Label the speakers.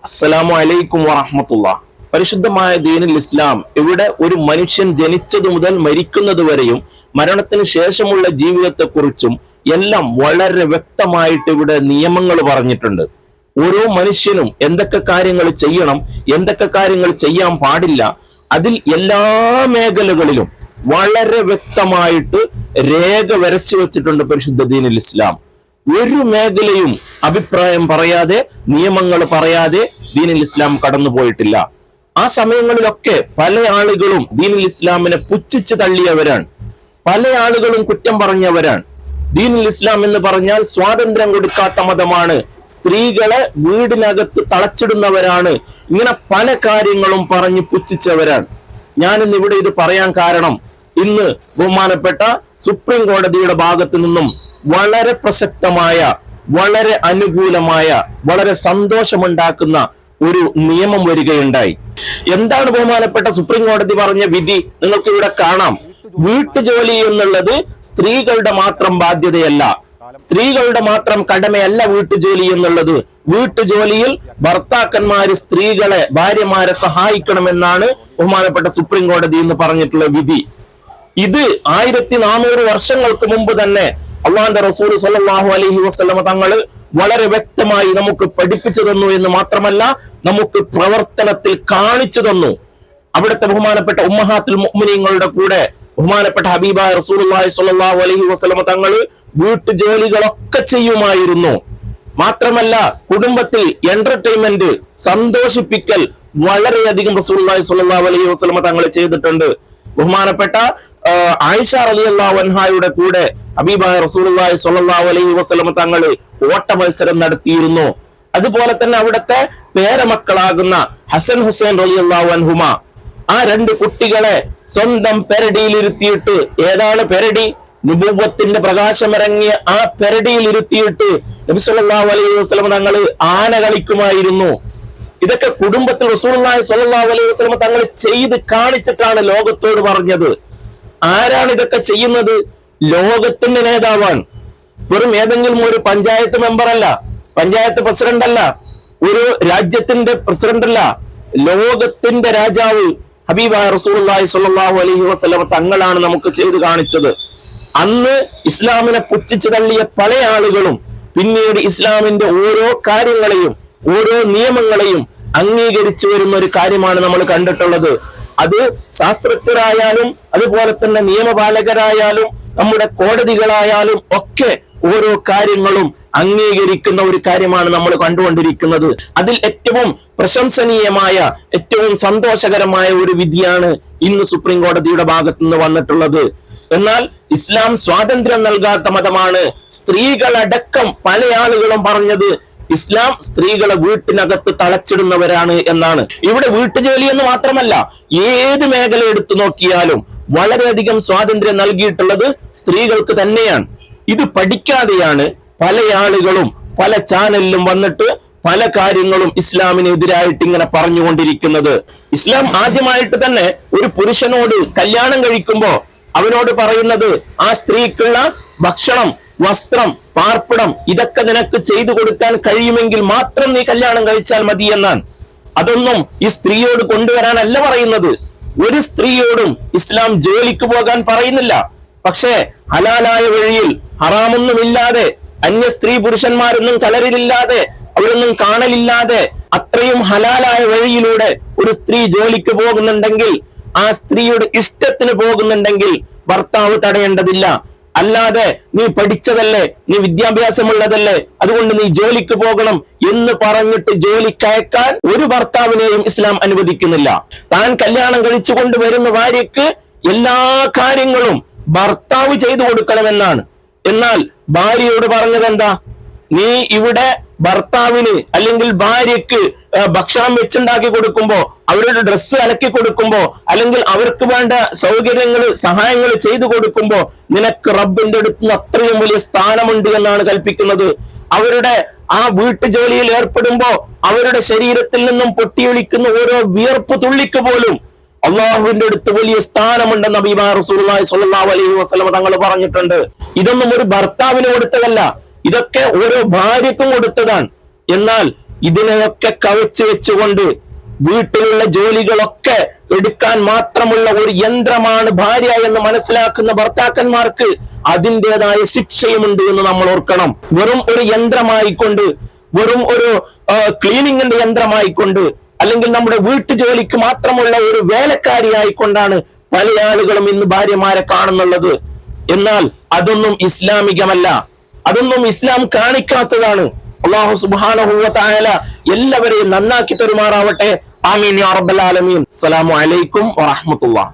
Speaker 1: അസ്സലാമു അലൈക്കും വറഹ്മത്തുള്ളാഹി. പരിശുദ്ധമായ ദീനുൽ ഇസ്ലാം ഇവിടെ ഒരു മനുഷ്യൻ ജനിച്ചതു മുതൽ മരിക്കുന്നത് വരെയും മരണത്തിന് ശേഷമുള്ള ജീവിതത്തെക്കുറിച്ചും എല്ലാം വളരെ വ്യക്തമായിട്ട് ഇവിടെ നിയമങ്ങൾ പറഞ്ഞിട്ടുണ്ട്. ഓരോ മനുഷ്യനും എന്തൊക്കെ കാര്യങ്ങൾ ചെയ്യണം, എന്തൊക്കെ കാര്യങ്ങൾ ചെയ്യാൻ പാടില്ല, അതിൽ എല്ലാ മേഖലകളിലും വളരെ വ്യക്തമായിട്ട് രേഖ വരച്ചു വെച്ചിട്ടുണ്ട് പരിശുദ്ധ ദീനുൽ ഇസ്ലാം. ഒരു മേഖലയും അഭിപ്രായം പറയാതെ, നിയമങ്ങൾ പറയാതെ ദീനുൽ ഇസ്ലാം കടന്നു പോയിട്ടില്ല. ആ സമയങ്ങളിലൊക്കെ പല ആളുകളും ദീനുൽ ഇസ്ലാമിനെ പുച്ഛിച്ച് തള്ളിയവരാണ്, പല ആളുകളും കുറ്റം പറഞ്ഞവരാണ്. ദീനുൽ ഇസ്ലാം എന്ന് പറഞ്ഞാൽ സ്വാതന്ത്ര്യം കൊടുക്കാത്ത മതമാണ്, സ്ത്രീകളെ വീടിനകത്ത് തളച്ചിടുന്നവരാണ്, ഇങ്ങനെ പല കാര്യങ്ങളും പറഞ്ഞ് പുച്ഛിച്ചവരാണ്. ഞാനിന്ന് ഇവിടെ ഇത് പറയാൻ കാരണം, ഇന്ന് ബഹുമാനപ്പെട്ട സുപ്രീം കോടതിയുടെ ഭാഗത്തു നിന്നും വളരെ പ്രസക്തമായ, വളരെ അനുകൂലമായ, വളരെ സന്തോഷമുണ്ടാക്കുന്ന ഒരു നിയമം വരികയുണ്ടായി. എന്താണ് ബഹുമാനപ്പെട്ട സുപ്രീം കോടതി പറഞ്ഞ വിധി? നിങ്ങൾക്ക് ഇവിടെ കാണാം. വീട്ടുജോലി എന്നുള്ളത് സ്ത്രീകളുടെ മാത്രം ബാധ്യതയല്ല, സ്ത്രീകളുടെ മാത്രം കടമയല്ല വീട്ടുജോലി എന്നുള്ളത്. വീട്ടുജോലിയിൽ ഭർത്താക്കന്മാര് സ്ത്രീകളെ, ഭാര്യമാരെ സഹായിക്കണമെന്നാണ് ബഹുമാനപ്പെട്ട സുപ്രീം കോടതി എന്ന് പറഞ്ഞിട്ടുള്ള വിധി. ഇത് 1400 വർഷങ്ങൾക്ക് മുമ്പ് തന്നെ അള്ളാഹുവിന്റെ റസൂൽ സ്വല്ലല്ലാഹു അലൈഹി വസല്ലമ തങ്ങള് വളരെ വ്യക്തമായി നമുക്ക് പഠിപ്പിച്ചു തന്നു എന്ന് മാത്രമല്ല, നമുക്ക് പ്രവർത്തനത്തിൽ കാണിച്ചു തന്നു. അവിടുത്തെ ബഹുമാനപ്പെട്ട ഉമ്മഹാത്തുൽ മുഅ്മിനീങ്ങളുടെ കൂടെ ബഹുമാനപ്പെട്ട ഹബീബായ റസൂലുള്ളാഹി സ്വല്ലല്ലാഹു അലൈഹി വസല്ലമ തങ്ങള് വീട്ടുജോലികളൊക്കെ ചെയ്യുമായിരുന്നു. മാത്രമല്ല, കുടുംബത്തിൽ എന്റർടൈൻമെന്റ്, സന്തോഷിപ്പിക്കൽ വളരെയധികം റസൂലുള്ളാഹി സ്വല്ലല്ലാഹു അലൈഹി വസല്ലമ തങ്ങൾ ചെയ്തിട്ടുണ്ട്. ബഹുമാനപ്പെട്ട ആയിഷ റളിയല്ലാഹു അൻഹായുടെ കൂടെ ഹബീബായ റസൂലുള്ളാഹി സ്വല്ലല്ലാഹു അലൈഹി വസല്ലമ തങ്ങൾ ഓട്ട മത്സരം നടത്തിയിരുന്നു. അതുപോലെ തന്നെ അവിടുത്തെ പേരമക്കളാകുന്ന ഹസൻ ഹുസൈൻ റളിയല്ലാഹു അൻഹുമ, ആ രണ്ട് കുട്ടികളെ സ്വന്തം പെരടിയിൽ ഇരുത്തിയിട്ട്, ഏതാണ് പെരടി? നുബുവ്വത്തിന്റെ പ്രകാശമിറങ്ങിയ ആ പെരടിയിൽ ഇരുത്തിയിട്ട് നബി സല്ലല്ലാഹു അലൈഹി വസല്ലമ തങ്ങൾ ആന കളിക്കുമായിരുന്നു. ഇതൊക്കെ കുടുംബത്തിൽ റസൂലുള്ളാഹി സ്വല്ലല്ലാഹു അലൈഹി വസല്ലമ തങ്ങൾ ചെയ്ത് കാണിച്ചിട്ടാണ് ലോകത്തോട് പറഞ്ഞത്. ആരാണ് ഇതൊക്കെ ചെയ്യുന്നത്? ലോകത്തിന്റെ നേതാവാണ്. വെറും ഏതെങ്കിലും ഒരു പഞ്ചായത്ത് മെമ്പർ അല്ല, പഞ്ചായത്ത് പ്രസിഡന്റ് അല്ല, ഒരു രാജ്യത്തിന്റെ പ്രസിഡന്റ് അല്ല, ലോകത്തിന്റെ രാജാവ് ഹബീബായ റസൂലുള്ളാഹി സ്വല്ലല്ലാഹു അലൈഹി വസല്ലമ തങ്ങളാണ് നമുക്ക് ചെയ്ത് കാണിച്ചത്. അന്ന് ഇസ്ലാമിനെ പുച്ഛിച്ചു തള്ളിയ പല ആളുകളും പിന്നീട് ഇസ്ലാമിന്റെ ഓരോ കാര്യങ്ങളെയും, ഓരോ നിയമങ്ങളെയും അംഗീകരിച്ചു വരുന്ന ഒരു കാര്യമാണ് നമ്മൾ കണ്ടിട്ടുള്ളത്. അത് ശാസ്ത്രജ്ഞരായാലും അതുപോലെ തന്നെ നിയമപാലകരായാലും നമ്മുടെ കോടതികളായാലും ഒക്കെ ഓരോ കാര്യങ്ങളും അംഗീകരിക്കുന്ന ഒരു കാര്യമാണ് നമ്മൾ കണ്ടുകൊണ്ടിരിക്കുന്നത്. അതിൽ ഏറ്റവും പ്രശംസനീയമായ, ഏറ്റവും സന്തോഷകരമായ ഒരു വിധിയാണ് ഇന്ന് സുപ്രീം കോടതിയുടെ ഭാഗത്തു നിന്ന് വന്നിട്ടുള്ളത്. എന്നാൽ ഇസ്ലാം സ്വാതന്ത്ര്യം നൽകാത്ത മതമാണ്. സ്ത്രീകളടക്കം പല ആളുകളും പറഞ്ഞത് ഇസ്ലാം സ്ത്രീകളെ വീട്ടിനകത്ത് തളച്ചിടുന്നവരാണ് എന്നാണ്. ഇവിടെ വീട്ടുജോലി എന്ന് മാത്രമല്ല, ഏത് മേഖല എടുത്തു നോക്കിയാലും വളരെയധികം സ്വാതന്ത്ര്യം നൽകിയിട്ടുള്ളത് സ്ത്രീകൾക്ക് തന്നെയാണ്. ഇത് പഠിക്കാതെയാണ് പല ആളുകളും പല ചാനലിലും വന്നിട്ട് പല കാര്യങ്ങളും ഇസ്ലാമിനെതിരായിട്ട് ഇങ്ങനെ പറഞ്ഞുകൊണ്ടിരിക്കുന്നത്. ഇസ്ലാം ആദ്യമായിട്ട് തന്നെ ഒരു പുരുഷനോട് കല്യാണം കഴിക്കുമ്പോ അവനോട് പറയുന്നത്, ആ സ്ത്രീക്കുള്ള ഭക്ഷണം, വസ്ത്രം, പാർപ്പിടം ഇതൊക്കെ നിനക്ക് ചെയ്തു കൊടുക്കാൻ കഴിയുമെങ്കിൽ മാത്രം നീ കല്യാണം കഴിച്ചാൽ മതി എന്നാണ്. അതൊന്നും ഈ സ്ത്രീയോട് കൊണ്ടുവരാനല്ല പറയുന്നത്. ഒരു സ്ത്രീയോടും ഇസ്ലാം ജോലിക്ക് പോകാൻ പറയുന്നില്ല. പക്ഷേ ഹലാലായ വഴിയിൽ, ഹറാമൊന്നുമില്ലാതെ, അന്യ സ്ത്രീ പുരുഷന്മാരൊന്നും കലരിലില്ലാതെ, അവരൊന്നും കാണലില്ലാതെ, അത്രയും ഹലാലായ വഴിയിലൂടെ ഒരു സ്ത്രീ ജോലിക്ക് പോകുന്നുണ്ടെങ്കിൽ, ആ സ്ത്രീയുടെ ഇഷ്ടത്തിന് പോകുന്നുണ്ടെങ്കിൽ ഭർത്താവ് തടയേണ്ടതില്ല. അല്ലാതെ നീ പഠിച്ചതല്ലേ, നീ വിദ്യാഭ്യാസമുള്ളതല്ലേ, അതുകൊണ്ട് നീ ജോലിക്ക് പോകണം എന്ന് പറഞ്ഞിട്ട് ജോലിക്കയക്കാൻ ഒരു ഭർത്താവിനെയും ഇസ്ലാം അനുവദിക്കുന്നില്ല. താൻ കല്യാണം കഴിച്ചു കൊണ്ടുവരുന്ന ഭാര്യയ്ക്ക് എല്ലാ കാര്യങ്ങളും ഭർത്താവ് ചെയ്തു കൊടുക്കണമെന്നാണ്. എന്നാൽ ഭാര്യയോട് പറഞ്ഞത് എന്താ? നീ ഇവിടെ ഭർത്താവിന് അല്ലെങ്കിൽ ഭാര്യയ്ക്ക് ഭക്ഷണം വെച്ചുണ്ടാക്കി കൊടുക്കുമ്പോ, അവരുടെ ഡ്രസ്സ് അലക്കി കൊടുക്കുമ്പോ, അല്ലെങ്കിൽ അവർക്ക് വേണ്ട സൗകര്യങ്ങൾ, സഹായങ്ങൾ ചെയ്തു കൊടുക്കുമ്പോ നിനക്ക് റബ്ബിന്റെ അടുത്ത് അത്രയും വലിയ സ്ഥാനമുണ്ട് എന്നാണ് കൽപ്പിക്കുന്നത്. അവരുടെ ആ വീട്ടുജോലിയിൽ ഏർപ്പെടുമ്പോ അവരുടെ ശരീരത്തിൽ നിന്നും പൊട്ടിയൊലിക്കുന്ന ഓരോ വിയർപ്പ് തുള്ളിക്ക് പോലും അള്ളാഹുവിന്റെ അടുത്ത് വലിയ സ്ഥാനമുണ്ടെന്ന് ഹബീബായ റസൂലുള്ളാഹി സ്വല്ലല്ലാഹു അലൈഹി വസല്ലമ തങ്ങൾ പറഞ്ഞിട്ടുണ്ട്. ഇതൊന്നും ഒരു ഭർത്താവിന് കൊടുത്തതല്ല, ഇതൊക്കെ ഓരോ ഭാര്യക്കും കൊടുത്തതാണ്. എന്നാൽ ഇതിനെയൊക്കെ കവച്ചു വെച്ചുകൊണ്ട് വീട്ടിലുള്ള ജോലികളൊക്കെ എടുക്കാൻ മാത്രമുള്ള ഒരു യന്ത്രമാണ് ഭാര്യ എന്ന് മനസ്സിലാക്കുന്ന ഭർത്താക്കന്മാർക്ക് അതിൻ്റെതായ ശിക്ഷയുമുണ്ട് എന്ന് നമ്മൾ ഓർക്കണം. വെറും ഒരു യന്ത്രമായിക്കൊണ്ട്, വെറും ഒരു ക്ലീനിങ്ങിന്റെ യന്ത്രമായിക്കൊണ്ട്, അല്ലെങ്കിൽ നമ്മുടെ വീട്ടു ജോലിക്ക് മാത്രമുള്ള ഒരു വേലക്കാരിയായിക്കൊണ്ടാണ് പല ആളുകളും ഇന്ന് ഭാര്യമാരെ കാണുന്നുള്ളത്. എന്നാൽ അതൊന്നും ഇസ്ലാമികമല്ല, അതൊന്നും ഇസ്ലാം കാണിക്കാത്തതാണ്. അല്ലാഹു സുബ്ഹാനഹു വ തആല എല്ലാവരെയും നന്നാക്കി തരുമാറാവട്ടെ. ആമീൻ യാ റബ്ബൽ ആലമീൻ. അസ്സലാമു അലൈക്കും വറഹ്മത്തുള്ളാഹി.